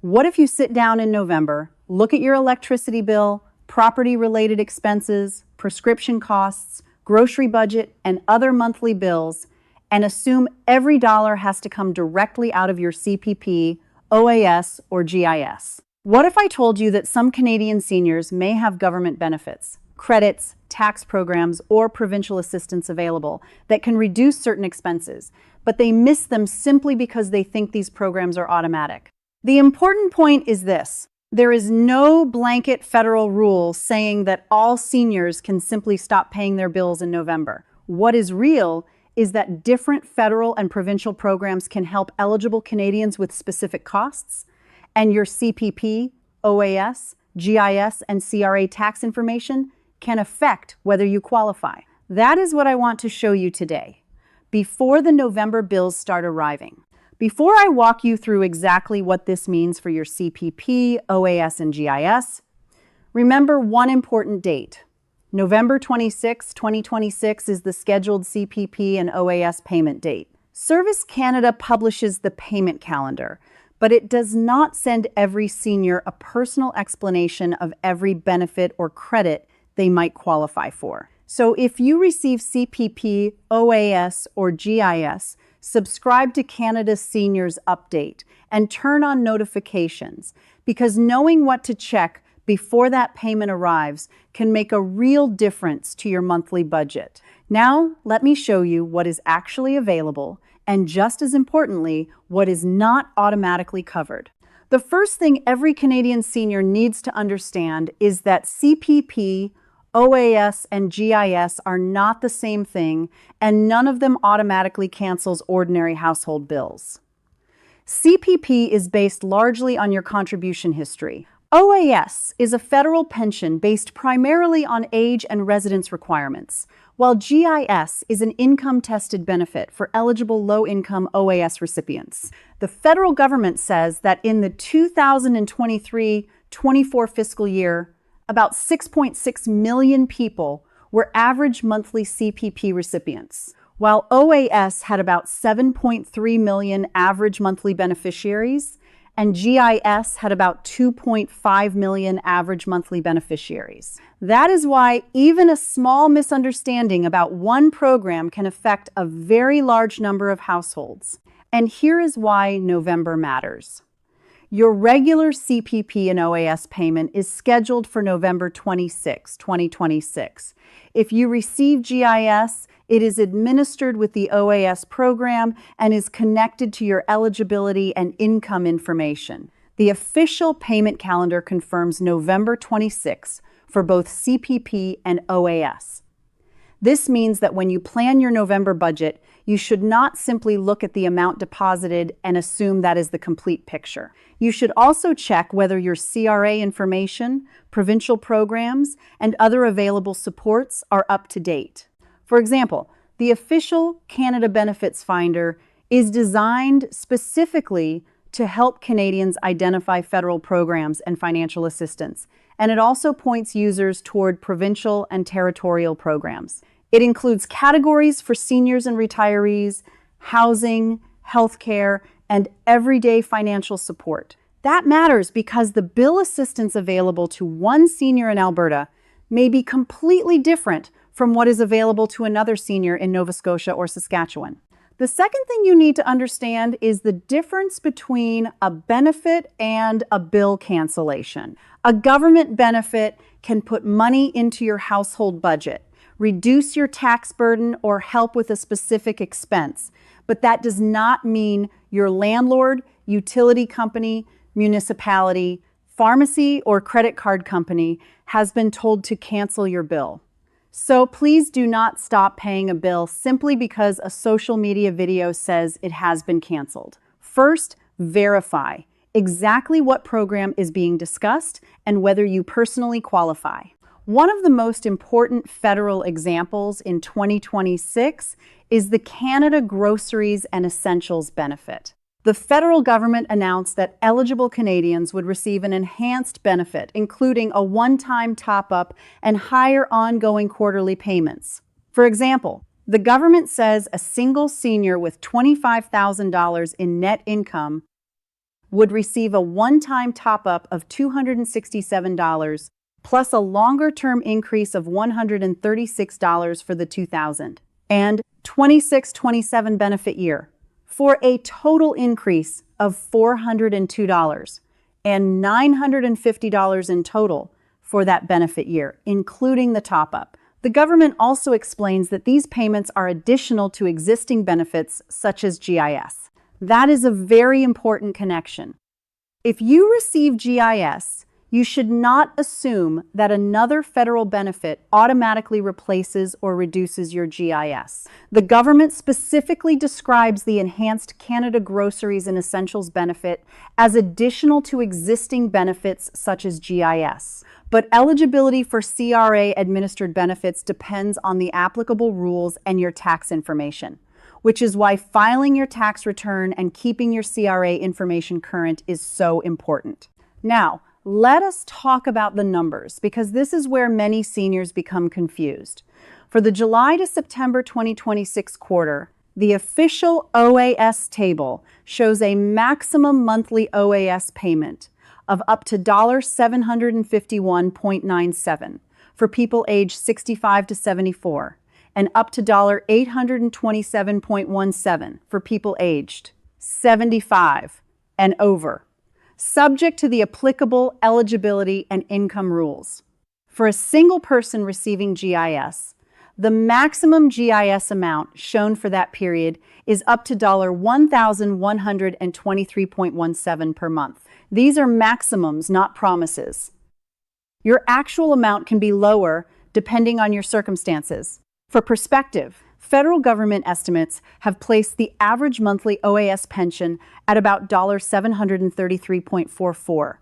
What if you sit down in November, look at your electricity bill, property-related expenses, prescription costs, grocery budget, and other monthly bills, and assume every dollar has to come directly out of your CPP, OAS, or GIS? What if I told you that some Canadian seniors may have government benefits, credits, tax programs, or provincial assistance available that can reduce certain expenses, but they miss them simply because they think these programs are automatic? The important point is this: there is no blanket federal rule saying that all seniors can simply stop paying their bills in November. What is real is that different federal and provincial programs can help eligible Canadians with specific costs, and your CPP, OAS, GIS, and CRA tax information can affect whether you qualify. That is what I want to show you today, before the November bills start arriving. Before I walk you through exactly what this means for your CPP, OAS, and GIS, remember one important date. November 26, 2026 is the scheduled CPP and OAS payment date. Service Canada publishes the payment calendar, but it does not send every senior a personal explanation of every benefit or credit they might qualify for. So if you receive CPP, OAS, or GIS, subscribe to Canada's Seniors Update and turn on notifications, because knowing what to check before that payment arrives can make a real difference to your monthly budget. Now, let me show you what is actually available, and just as importantly, what is not automatically covered. The first thing every Canadian senior needs to understand is that CPP, OAS, and GIS are not the same thing, and none of them automatically cancels ordinary household bills. CPP is based largely on your contribution history. OAS is a federal pension based primarily on age and residence requirements, while GIS is an income-tested benefit for eligible low-income OAS recipients. The federal government says that in the 2023-24 fiscal year, about 6.6 million people were average monthly CPP recipients, while OAS had about 7.3 million average monthly beneficiaries, and GIS had about 2.5 million average monthly beneficiaries. That is why even a small misunderstanding about one program can affect a very large number of households. And here is why November matters. Your regular CPP and OAS payment is scheduled for November 26, 2026. If you receive GIS, it is administered with the OAS program and is connected to your eligibility and income information. The official payment calendar confirms November 26 for both CPP and OAS. This means that when you plan your November budget, you should not simply look at the amount deposited and assume that is the complete picture. You should also check whether your CRA information, provincial programs, and other available supports are up to date. For example, the official Canada Benefits Finder is designed specifically to help Canadians identify federal programs and financial assistance, and it also points users toward provincial and territorial programs. It includes categories for seniors and retirees, housing, healthcare, and everyday financial support. That matters because the bill assistance available to one senior in Alberta may be completely different from what is available to another senior in Nova Scotia or Saskatchewan. The second thing you need to understand is the difference between a benefit and a bill cancellation. A government benefit can put money into your household budget, reduce your tax burden, or help with a specific expense. But that does not mean your landlord, utility company, municipality, pharmacy, or credit card company has been told to cancel your bill. So please do not stop paying a bill simply because a social media video says it has been canceled. First, verify exactly what program is being discussed and whether you personally qualify. One of the most important federal examples in 2026 is the Canada Groceries and Essentials benefit. The federal government announced that eligible Canadians would receive an enhanced benefit, including a one-time top-up and higher ongoing quarterly payments. For example, the government says a single senior with $25,000 in net income would receive a one-time top-up of $267 plus a longer-term increase of $136 for the 2000 and 26-27 benefit year, for a total increase of $402 and $950 in total for that benefit year, including the top-up. The government also explains that these payments are additional to existing benefits such as GIS. That is a very important connection. If you receive GIS, you should not assume that another federal benefit automatically replaces or reduces your GIS. The government specifically describes the Enhanced Canada Groceries and Essentials benefit as additional to existing benefits such as GIS. But eligibility for CRA-administered benefits depends on the applicable rules and your tax information, which is why filing your tax return and keeping your CRA information current is so important. Now, let us talk about the numbers, because this is where many seniors become confused. For the July to September 2026 quarter, the official OAS table shows a maximum monthly OAS payment of up to $751.97 for people aged 65 to 74 and up to $827.17 for people aged 75 and over, subject to the applicable eligibility and income rules. For a single person receiving GIS, the maximum GIS amount shown for that period is up to $1,123.17 per month. These are maximums, not promises. Your actual amount can be lower depending on your circumstances. For perspective, federal government estimates have placed the average monthly OAS pension at about $733.44,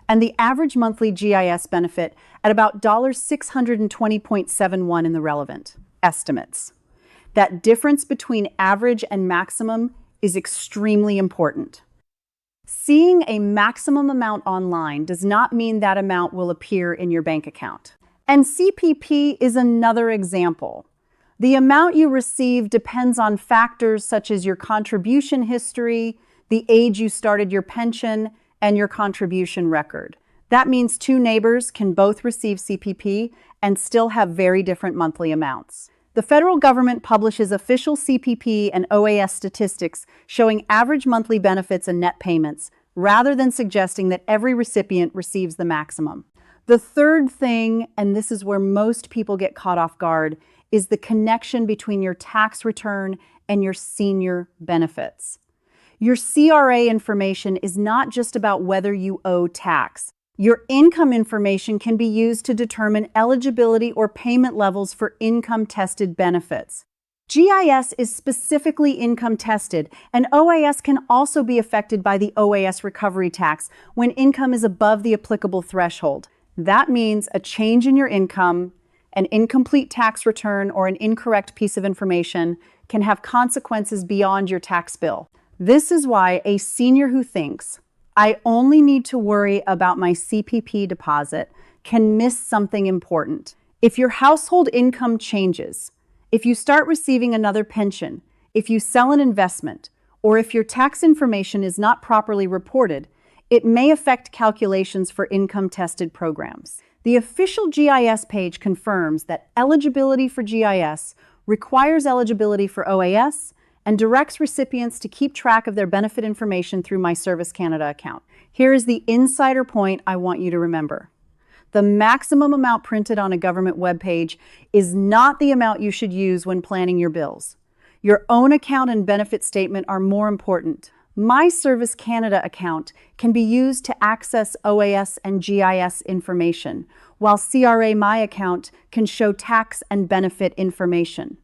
and the average monthly GIS benefit at about $620.71 in the relevant estimates. That difference between average and maximum is extremely important. Seeing a maximum amount online does not mean that amount will appear in your bank account. And CPP is another example. The amount you receive depends on factors such as your contribution history, the age you started your pension, and your contribution record. That means two neighbors can both receive CPP and still have very different monthly amounts. The federal government publishes official CPP and OAS statistics showing average monthly benefits and net payments, rather than suggesting that every recipient receives the maximum. The third thing, and this is where most people get caught off guard, is the connection between your tax return and your senior benefits. Your CRA information is not just about whether you owe tax. Your income information can be used to determine eligibility or payment levels for income-tested benefits. GIS is specifically income-tested, and OAS can also be affected by the OAS recovery tax when income is above the applicable threshold. That means a change in your income, an incomplete tax return, or an incorrect piece of information can have consequences beyond your tax bill. This is why a senior who thinks, "I only need to worry about my CPP deposit," can miss something important. If your household income changes, if you start receiving another pension, if you sell an investment, or if your tax information is not properly reported, it may affect calculations for income-tested programs. The official GIS page confirms that eligibility for GIS requires eligibility for OAS and directs recipients to keep track of their benefit information through My Service Canada account. Here is the insider point I want you to remember. The maximum amount printed on a government webpage is not the amount you should use when planning your bills. Your own account and benefit statement are more important. My Service Canada account can be used to access OAS and GIS information, while CRA My account can show tax and benefit information.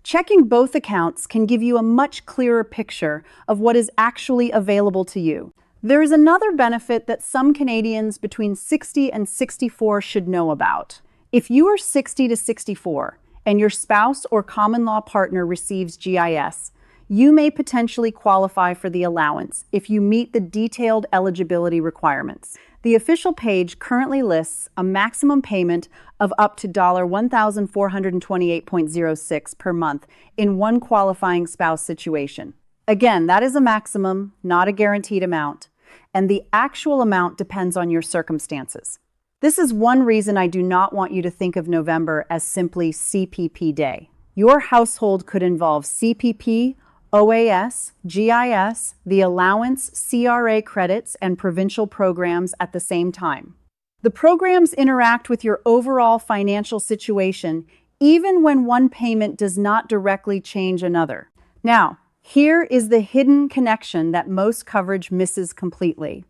Checking both accounts can give you a much clearer picture of what is actually available to you. There is another benefit that some Canadians between 60 and 64 should know about. If you are 60 to 64 and your spouse or common law partner receives GIS, you may potentially qualify for the allowance if you meet the detailed eligibility requirements. The official page currently lists a maximum payment of up to $1,428.06 per month in one qualifying spouse situation. Again, that is a maximum, not a guaranteed amount. and the actual amount depends on your circumstances. This is one reason I do not want you to think of November as simply CPP Day. Your household could involve CPP, OAS, GIS, the allowance, CRA credits, and provincial programs at the same time. The programs interact with your overall financial situation, even when one payment does not directly change another. Now, here is the hidden connection that most coverage misses completely.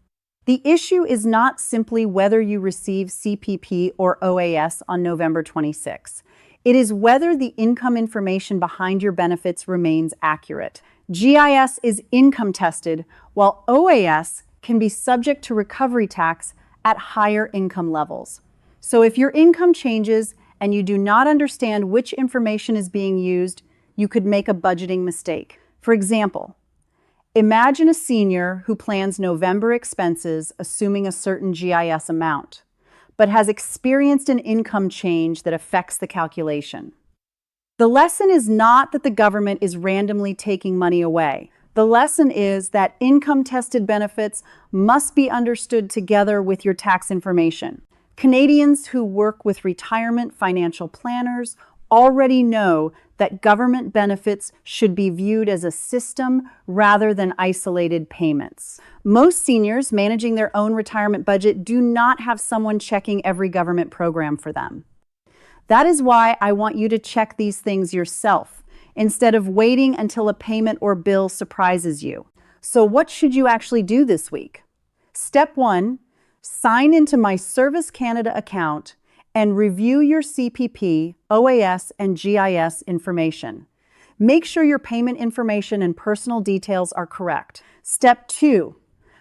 The issue is not simply whether you receive CPP or OAS on November 26. It is whether the income information behind your benefits remains accurate. GIS is income tested, while OAS can be subject to recovery tax at higher income levels. So if your income changes and you do not understand which information is being used, you could make a budgeting mistake. For example, imagine a senior who plans November expenses assuming a certain GIS amount, but has experienced an income change that affects the calculation. The lesson is not that the government is randomly taking money away. The lesson is that income-tested benefits must be understood together with your tax information. Canadians who work with retirement financial planners already know that government benefits should be viewed as a system rather than isolated payments. Most seniors managing their own retirement budget do not have someone checking every government program for them. That is why I want you to check these things yourself, instead of waiting until a payment or bill surprises you. So what should you actually do this week? Step 1, sign into my Service Canada account and review your CPP, OAS, and GIS information. Make sure your payment information and personal details are correct. Step 2,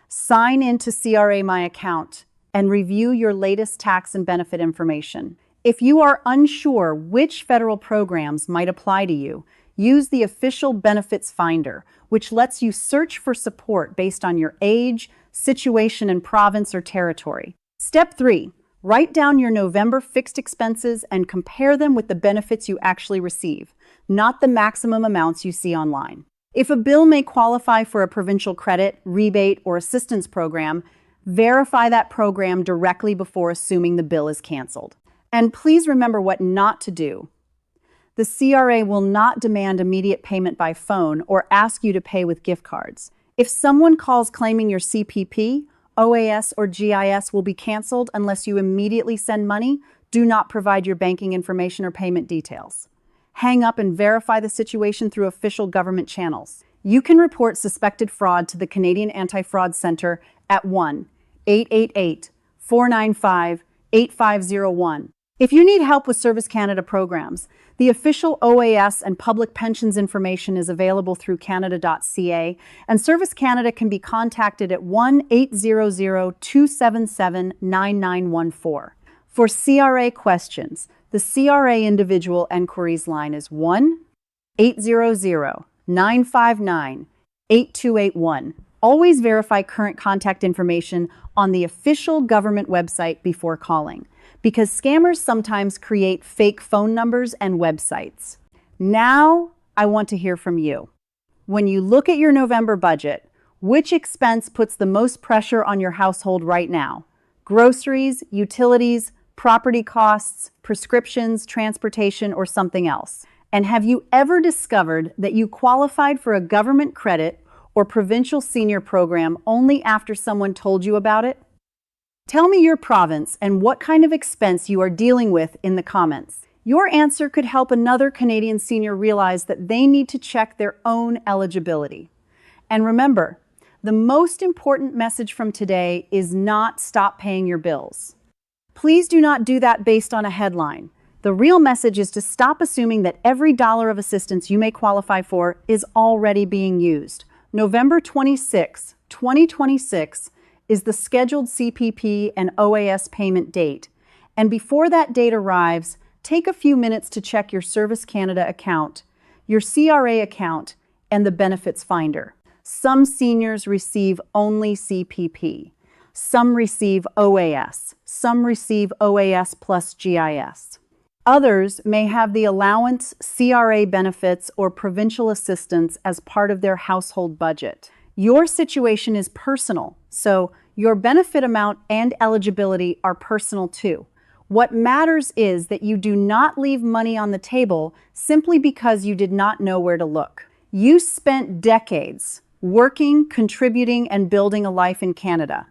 sign into CRA My Account and review your latest tax and benefit information. If you are unsure which federal programs might apply to you, use the official benefits finder, which lets you search for support based on your age, situation in province or territory. Step 3, write down your November fixed expenses and compare them with the benefits you actually receive, not the maximum amounts you see online. If a bill may qualify for a provincial credit, rebate, or assistance program, verify that program directly before assuming the bill is canceled. And please remember what not to do. The CRA will not demand immediate payment by phone or ask you to pay with gift cards. If someone calls claiming your CPP, OAS, or GIS will be canceled unless you immediately send money, do not provide your banking information or payment details. Hang up and verify the situation through official government channels. You can report suspected fraud to the Canadian Anti-Fraud Centre at 1-888-495-8501. If you need help with Service Canada programs, the official OAS and public pensions information is available through canada.ca, and Service Canada can be contacted at 1-800-277-9914. For CRA questions, the CRA Individual Enquiries line is 1-800-959-8281. Always verify current contact information on the official government website before calling, because scammers sometimes create fake phone numbers and websites. Now, I want to hear from you. When you look at your November budget, which expense puts the most pressure on your household right now? Groceries, utilities, property costs, prescriptions, transportation, or something else? And have you ever discovered that you qualified for a government credit or provincial senior program only after someone told you about it? Tell me your province and what kind of expense you are dealing with in the comments. Your answer could help another Canadian senior realize that they need to check their own eligibility. And remember, the most important message from today is not stop paying your bills. Please do not do that based on a headline. The real message is to stop assuming that every dollar of assistance you may qualify for is already being used. November 26, 2026 is the scheduled CPP and OAS payment date. And before that date arrives, take a few minutes to check your Service Canada account, your CRA account, and the benefits finder. Some seniors receive only CPP. Some receive OAS. Some receive OAS plus GIS. Others may have the allowance, CRA benefits, or provincial assistance as part of their household budget. Your situation is personal, so your benefit amount and eligibility are personal too. What matters is that you do not leave money on the table simply because you did not know where to look. You spent decades working, contributing, and building a life in Canada.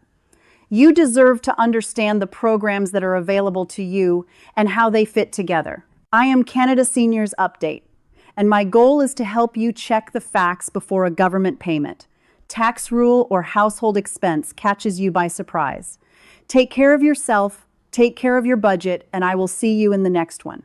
You deserve to understand the programs that are available to you and how they fit together. I am Canada Seniors Update, and my goal is to help you check the facts before a government payment, tax rule, or household expense catches you by surprise. Take care of yourself, take care of your budget, and I will see you in the next one.